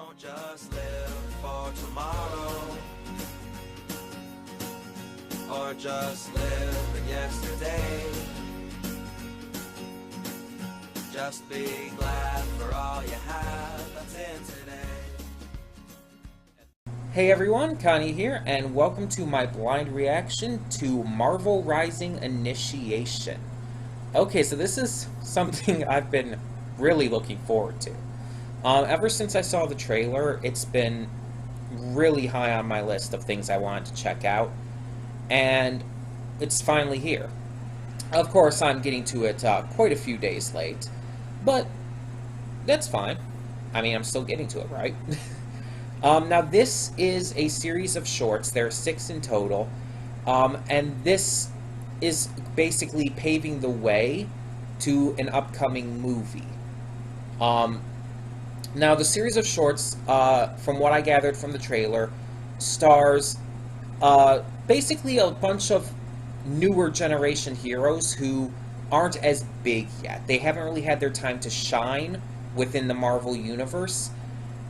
Don't just live for tomorrow, or just live in yesterday. Just be glad for all you have that's in today. Hey everyone, Connie here, and welcome to my blind reaction to Marvel Rising Initiation. Okay, so this is something I've been really looking forward to. Ever since I saw the trailer, it's been really high on my list of things I wanted to check out, and it's finally here. Of course, I'm getting to it quite a few days late, but that's fine. I mean, I'm still getting to it, right? Now, this is a series of shorts. There are 6 in total, and this is basically paving the way to an upcoming movie. Now, the series of shorts, from what I gathered from the trailer, stars basically a bunch of newer generation heroes who aren't as big yet. They haven't really had their time to shine within the Marvel Universe,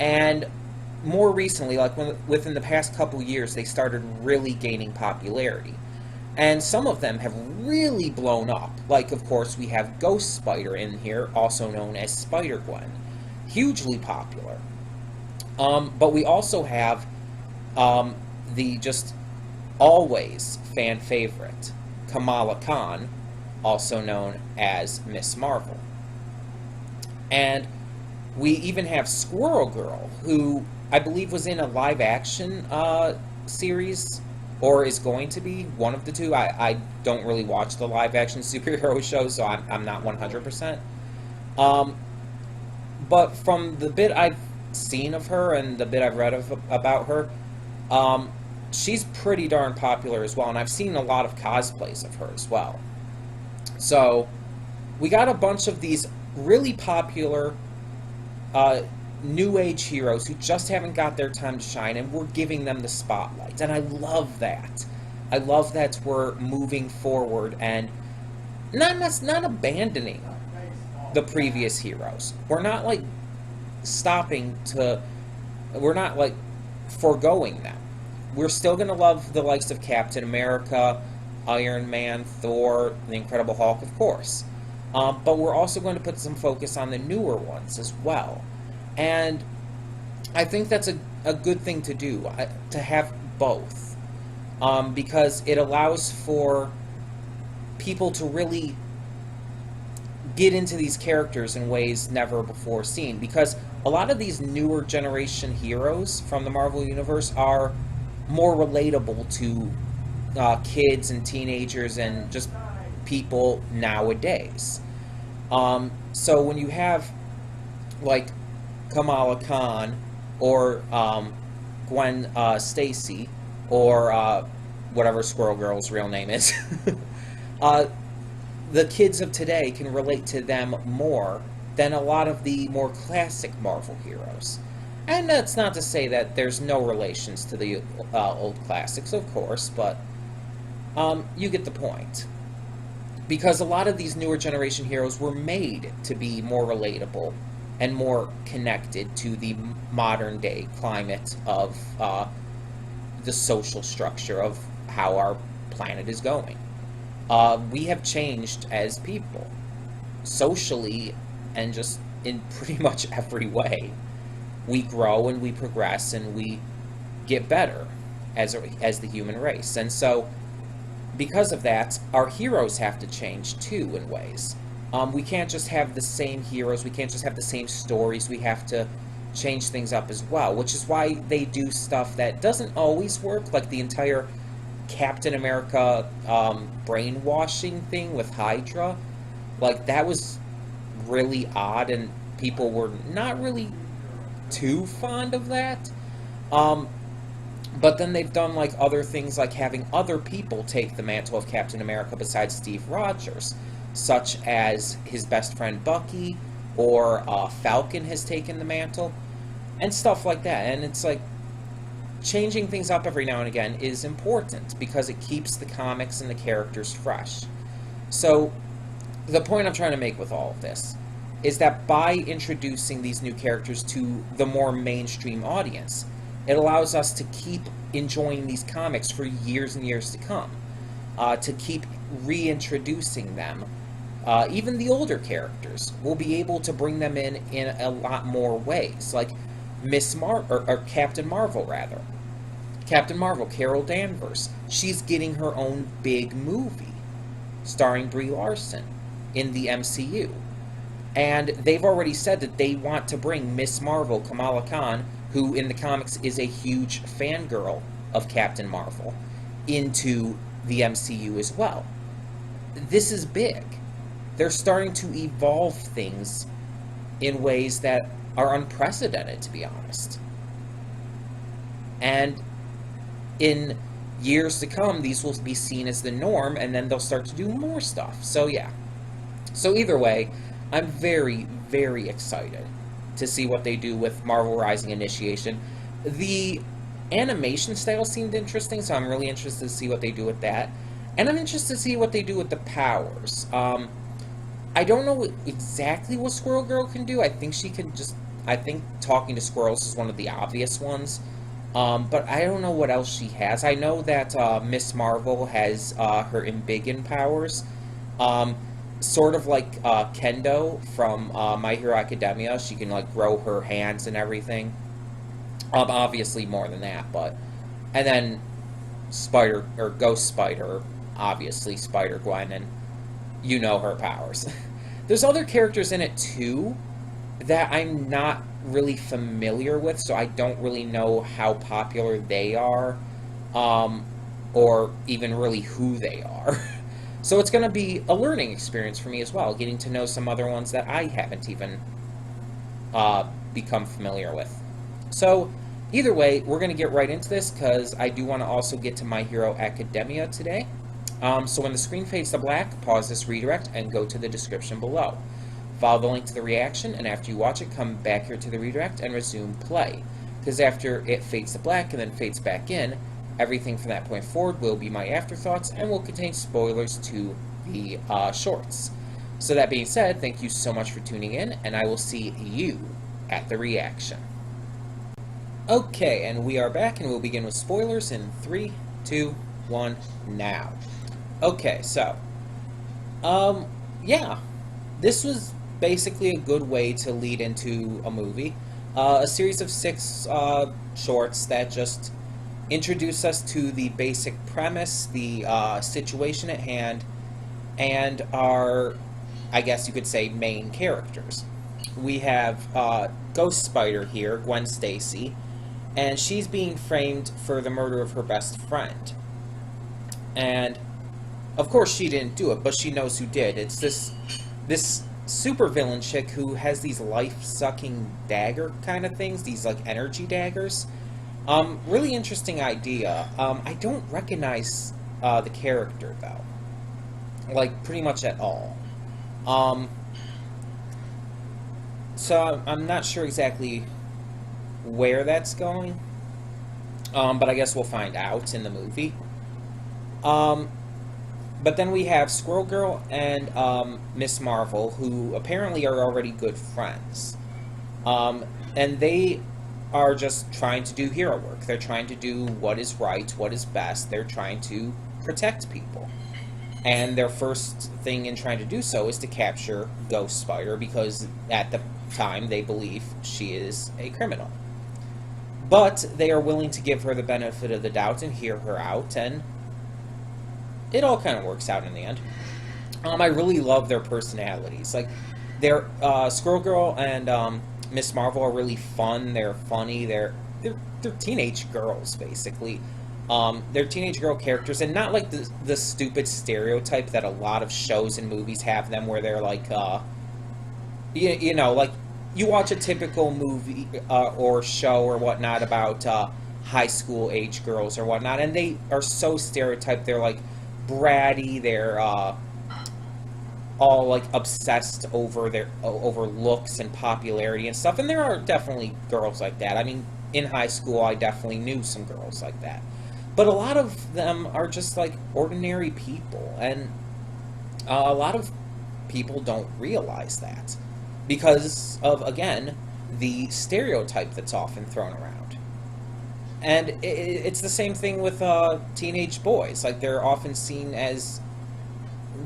and more recently, like within the past couple years, they started really gaining popularity. And some of them have really blown up. Like, of course, we have Ghost Spider in here, also known as Spider-Gwen. Hugely popular. But we also have the just always fan favorite, Kamala Khan, also known as Ms. Marvel. And we even have Squirrel Girl, who I believe was in a live-action series, or is going to be, one of the two. I don't really watch the live-action superhero shows, so I'm not 100%. But from the bit I've seen of her and the bit I've read about her, she's pretty darn popular as well, and I've seen a lot of cosplays of her as well. So, we got a bunch of these really popular new age heroes who just haven't got their time to shine, and we're giving them the spotlight. And I love that. I love that we're moving forward and not abandoning the previous heroes. We're not like we're not like foregoing them. We're still gonna love the likes of Captain America, Iron Man, Thor, the Incredible Hulk, of course. But we're also going to put some focus on the newer ones as well. And I think that's a good thing to do, to have both. Because it allows for people to really get into these characters in ways never before seen. Because a lot of these newer generation heroes from the Marvel Universe are more relatable to kids and teenagers and just people nowadays. So when you have like Kamala Khan or Gwen Stacy or whatever Squirrel Girl's real name is, the kids of today can relate to them more than a lot of the more classic Marvel heroes. And that's not to say that there's no relations to the old classics, of course, but you get the point. Because a lot of these newer generation heroes were made to be more relatable and more connected to the modern day climate of the social structure of how our planet is going. We have changed as people, socially, and just in pretty much every way. We grow and we progress and we get better as the human race. And so, because of that, our heroes have to change too in ways. We can't just have the same heroes, we can't just have the same stories, we have to change things up as well, which is why they do stuff that doesn't always work, like the entire Captain America brainwashing thing with Hydra. Like, that was really odd, and people were not really too fond of that. But then they've done like other things, like having other people take the mantle of Captain America besides Steve Rogers, such as his best friend Bucky, or Falcon has taken the mantle, and stuff like that. And it's like, changing things up every now and again is important because it keeps the comics and the characters fresh. So, the point I'm trying to make with all of this is that by introducing these new characters to the more mainstream audience, it allows us to keep enjoying these comics for years and years to come, to keep reintroducing them. Even the older characters, we'll be able to bring them in a lot more ways, like or Captain Marvel, rather. Captain Marvel, Carol Danvers, she's getting her own big movie starring Brie Larson in the MCU. And they've already said that they want to bring Miss Marvel, Kamala Khan, who in the comics is a huge fangirl of Captain Marvel, into the MCU as well. This is big. They're starting to evolve things in ways that are unprecedented, to be honest. And in years to come, these will be seen as the norm, and then they'll start to do more stuff. So yeah. So either way, I'm very, very excited to see what they do with Marvel Rising Initiation. The animation style seemed interesting, so I'm really interested to see what they do with that. And I'm interested to see what they do with the powers. I don't know exactly what Squirrel Girl can do. I think she can just... I think talking to squirrels is one of the obvious ones. But I don't know what else she has. I know that Miss Marvel has her embiggen powers. Sort of like Kendo from My Hero Academia. She can like grow her hands and everything. Obviously more than that, but... And then Spider, or Ghost Spider, obviously Spider-Gwen, and you know her powers. There's other characters in it too that I'm not really familiar with, so I don't really know how popular they are, or even really who they are. So it's going to be a learning experience for me as well, getting to know some other ones that I haven't even become familiar with. So either way, we're going to get right into this, because I do want to also get to My Hero Academia today. So when the screen fades to black, pause this redirect and go to the description below. Follow the link to the reaction, and after you watch it, come back here to the redirect and resume play. Because after it fades to black and then fades back in, everything from that point forward will be my afterthoughts and will contain spoilers to the shorts. So that being said, thank you so much for tuning in, and I will see you at the reaction. Okay, and we are back, and we'll begin with spoilers in 3, 2, 1, now. Okay, so, yeah, this was basically a good way to lead into a movie. A series of 6 shorts that just introduce us to the basic premise, the situation at hand, and our, I guess you could say, main characters. We have Ghost Spider here, Gwen Stacy, and she's being framed for the murder of her best friend. And of course she didn't do it, but she knows who did. It's this supervillain chick who has these life-sucking dagger kind of things, these like energy daggers. Really interesting idea. I don't recognize the character though, like pretty much at all. So I'm not sure exactly where that's going, but I guess we'll find out in the movie. But then we have Squirrel Girl and Miss Marvel, who apparently are already good friends. And they are just trying to do hero work. They're trying to do what is right, what is best. They're trying to protect people. And their first thing in trying to do so is to capture Ghost Spider, because at the time they believe she is a criminal. But they are willing to give her the benefit of the doubt and hear her out, and it all kind of works out in the end. I really love their personalities. Like, they're Squirrel Girl and Miss Marvel are really fun. They're funny. They're teenage girls, basically. They're teenage girl characters, and not like the stupid stereotype that a lot of shows and movies have them, where they're like, you know, like you watch a typical movie or show or whatnot about high school age girls or whatnot, and they are so stereotyped. They're like bratty. They're all like obsessed over over looks and popularity and stuff. And there are definitely girls like that. I mean, in high school, I definitely knew some girls like that. But a lot of them are just like ordinary people, and a lot of people don't realize that. because of, again, the stereotype that's often thrown around. And it's the same thing with teenage boys. Like, they're often seen as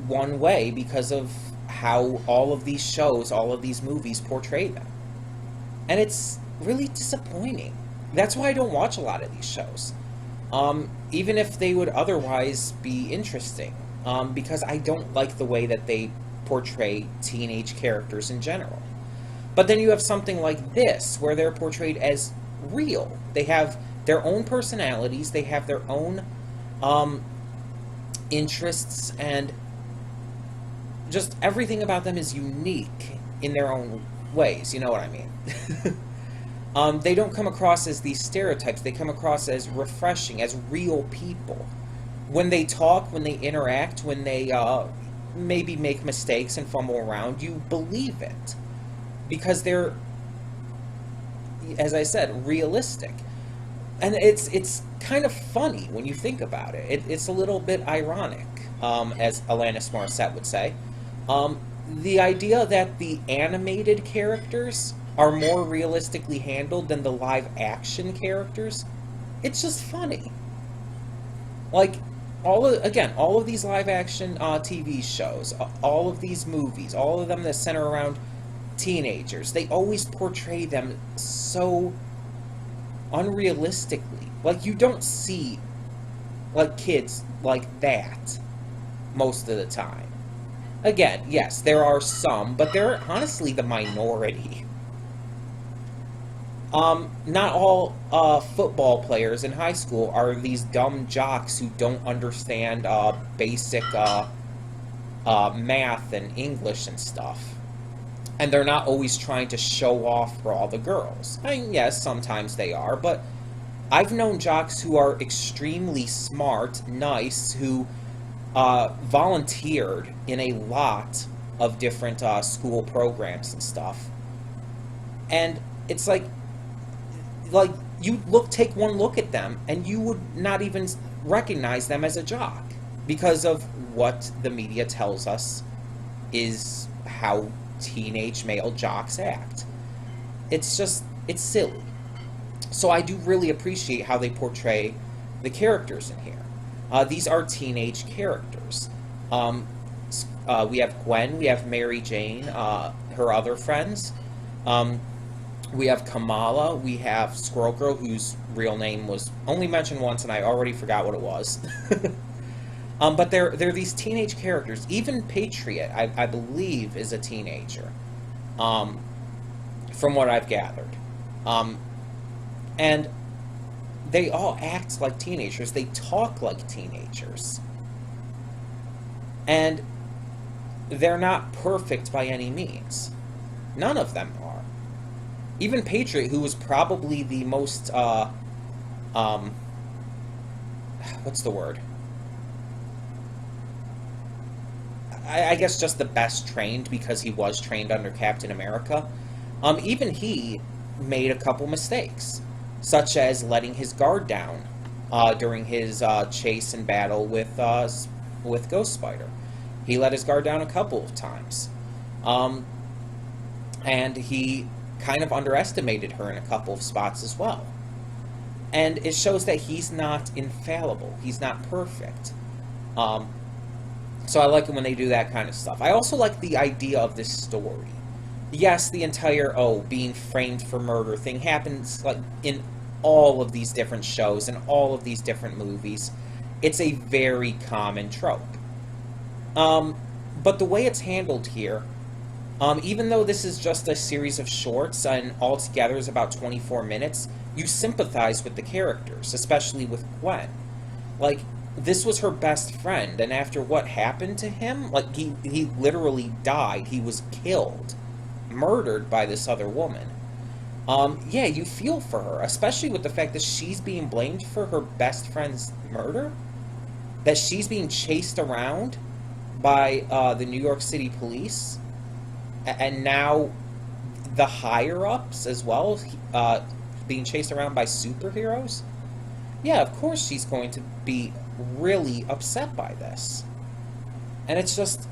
one way because of how all of these shows, all of these movies portray them. And it's really disappointing. That's why I don't watch a lot of these shows. Even if they would otherwise be interesting. Because I don't like the way that they portray teenage characters in general. But then you have something like this, where they're portrayed as real. They have their own personalities, they have their own interests, and just everything about them is unique in their own ways, you know what I mean? They don't come across as these stereotypes, they come across as refreshing, as real people. When they talk, when they interact, when they maybe make mistakes and fumble around, you believe it. Because they're, as I said, realistic. And it's kind of funny when you think about it. It's a little bit ironic, as Alanis Morissette would say. The idea that the animated characters are more realistically handled than the live action characters, it's just funny. Like, all of these live action TV shows, all of these movies, all of them that center around teenagers, they always portray them so unrealistically. Like, you don't see, like, kids like that most of the time. Again, yes, there are some, but they're honestly the minority. Not all football players in high school are these dumb jocks who don't understand basic math and English and stuff. And they're not always trying to show off for all the girls. I mean, yes, sometimes they are, but I've known jocks who are extremely smart, nice, who volunteered in a lot of different school programs and stuff. And it's like you take one look at them and you would not even recognize them as a jock because of what the media tells us is how teenage male jocks act. It's silly. So I do really appreciate how they portray the characters in here. These are teenage characters. We have Gwen, we have Mary Jane, her other friends. We have Kamala, we have Squirrel Girl, whose real name was only mentioned once and I already forgot what it was. But they're these teenage characters. Even Patriot, I believe, is a teenager, from what I've gathered. And they all act like teenagers. They talk like teenagers. And they're not perfect by any means. None of them are. Even Patriot, who was probably the most, what's the word? I guess just the best trained because he was trained under Captain America. Even he made a couple mistakes, such as letting his guard down during his chase and battle with Ghost Spider. He let his guard down a couple of times. And he kind of underestimated her in a couple of spots as well. And it shows that he's not infallible. He's not perfect. So I like it when they do that kind of stuff. I also like the idea of this story. Yes, the entire, being framed for murder thing happens like in all of these different shows and all of these different movies. It's a very common trope. But the way it's handled here, even though this is just a series of shorts and altogether is about 24 minutes, you sympathize with the characters, especially with Gwen. Like, this was her best friend, and after what happened to him, like, he literally died. He was killed, murdered by this other woman. Yeah, you feel for her, especially with the fact that she's being blamed for her best friend's murder, that she's being chased around by the New York City police, and now the higher-ups as well, being chased around by superheroes. Yeah, of course she's going to be really upset by this. And it's just,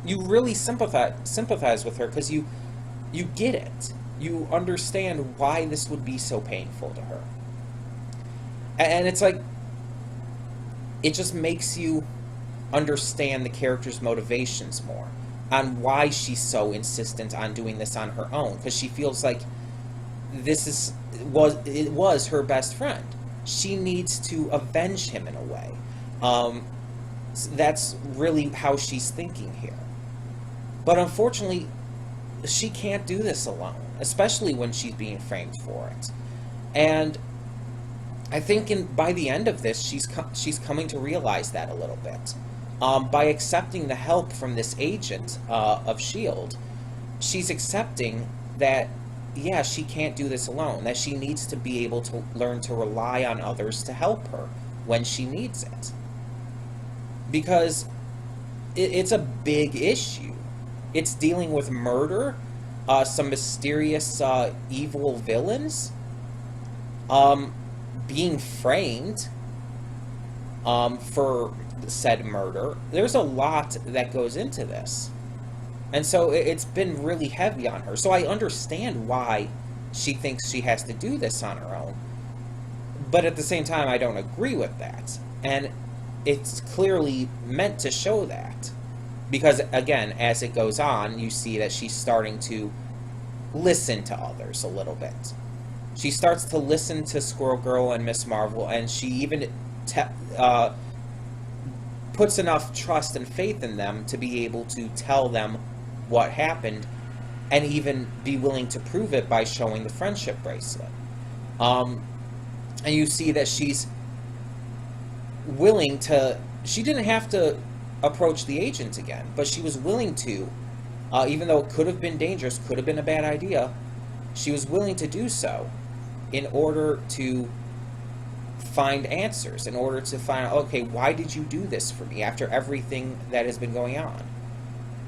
you really sympathize with her because you get it. You understand why this would be so painful to her. And it's like, it just makes you understand the character's motivations more on why she's so insistent on doing this on her own, because she feels like it was her best friend. She needs to avenge him in a way. So that's really how she's thinking here. But unfortunately, she can't do this alone, especially when she's being framed for it. And I think by the end of this, she's coming to realize that a little bit. By accepting the help from this agent of S.H.I.E.L.D., she's accepting that, yeah, she can't do this alone, that she needs to be able to learn to rely on others to help her when she needs it. Because it's a big issue. It's dealing with murder, some mysterious evil villains, being framed for said murder. There's a lot that goes into this. And so it's been really heavy on her. So I understand why she thinks she has to do this on her own. But at the same time, I don't agree with that. And it's clearly meant to show that. Because, again, as it goes on, you see that she's starting to listen to others a little bit. She starts to listen to Squirrel Girl and Miss Marvel, and she even puts enough trust and faith in them to be able to tell them what happened, and even be willing to prove it by showing the friendship bracelet. And you see that she's willing to... She didn't have to approach the agent again, but she was willing to, even though it could have been dangerous, could have been a bad idea, she was willing to do so in order to find answers, in order to find out, okay, why did you do this for me after everything that has been going on?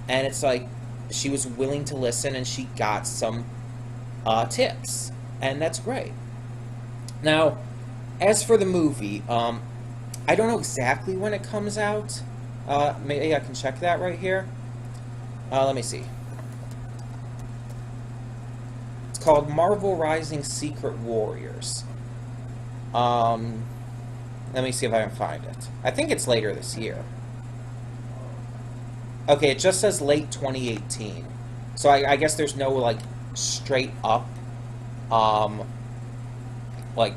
And it's like, she was willing to listen, and she got some tips, and that's great. Now, as for the movie, I don't know exactly when it comes out. Maybe I can check that right here. Let me see. It's called Marvel Rising Secret Warriors. Let me see if I can find it. I think it's later this year. Okay, it just says late 2018. So I guess there's no, like, straight up, like,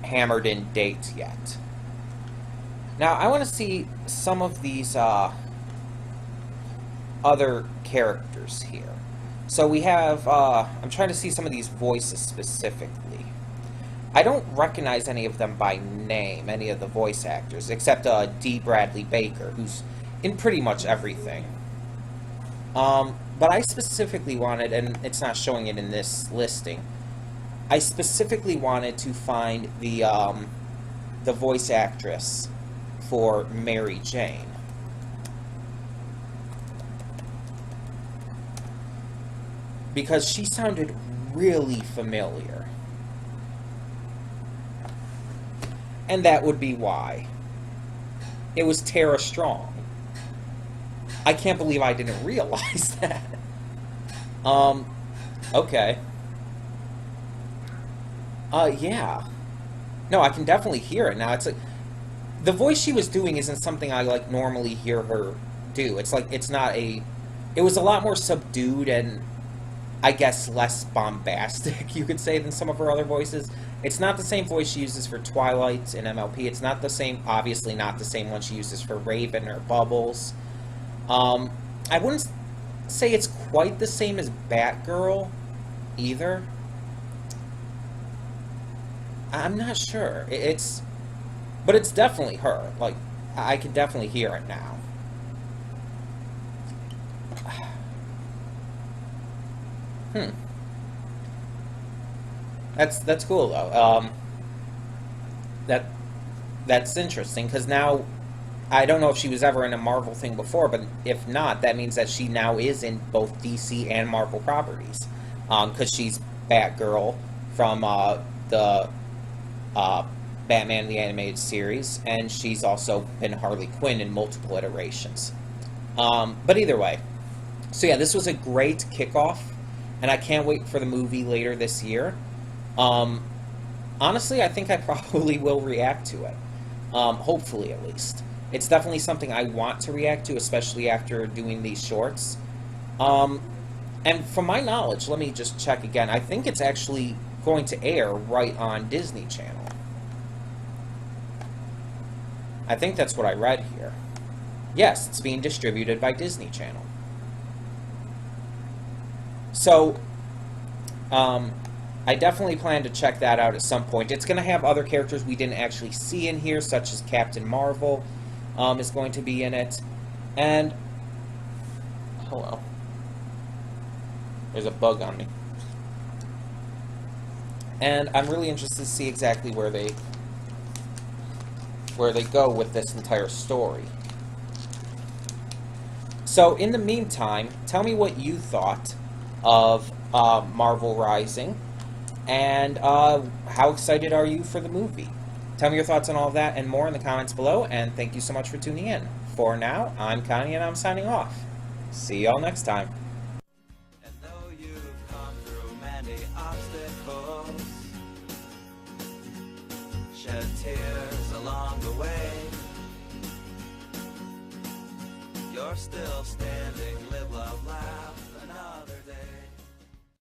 hammered in date yet. Now, I want to see some of these other characters here. So we have, I'm trying to see some of these voices specifically. I don't recognize any of them by name, any of the voice actors, except D. Bradley Baker, who's in pretty much everything. But I specifically wanted, and it's not showing it in this listing, I specifically wanted to find the voice actress for Mary Jane. Because she sounded really familiar. And that would be why. It was Tara Strong. I can't believe I didn't realize that. Okay. Yeah. No, I can definitely hear it now. It's like, the voice she was doing isn't something I, like, normally hear her do. It's like, it's not a... It was a lot more subdued and, I guess, less bombastic, you could say, than some of her other voices. It's not the same voice she uses for Twilight and MLP. It's not the same, obviously not the same one she uses for Raven or Bubbles. I wouldn't say it's quite the same as Batgirl, either. I'm not sure. But it's definitely her. Like, I can definitely hear it now. That's cool, though. That's interesting, because now, I don't know if she was ever in a Marvel thing before, but if not, that means that she now is in both DC and Marvel properties. Because she's Batgirl from the Batman the Animated Series, and she's also been Harley Quinn in multiple iterations. But either way, So yeah, this was a great kickoff, and I can't wait for the movie later this year. Um, Honestly, I think I probably will react to it. Hopefully, at least. It's definitely something I want to react to, especially after doing these shorts. Um, and from my knowledge, let me just check again. I think it's actually going to air right on Disney Channel. I think that's what I read here. Yes, it's being distributed by Disney Channel. So, I definitely plan to check that out at some point. It's going to have other characters we didn't actually see in here, such as Captain Marvel is going to be in it. And, hello. There's a bug on me. And I'm really interested to see exactly where they go with this entire story. So, in the meantime, tell me what you thought of Marvel Rising, and how excited are you for the movie? Tell me your thoughts on all of that and more in the comments below, and thank you so much for tuning in. For now, I'm Connie, and I'm signing off. See y'all next time. And though you've come through many obstacles, shed tears along the way, you're still standing, live, love, laugh.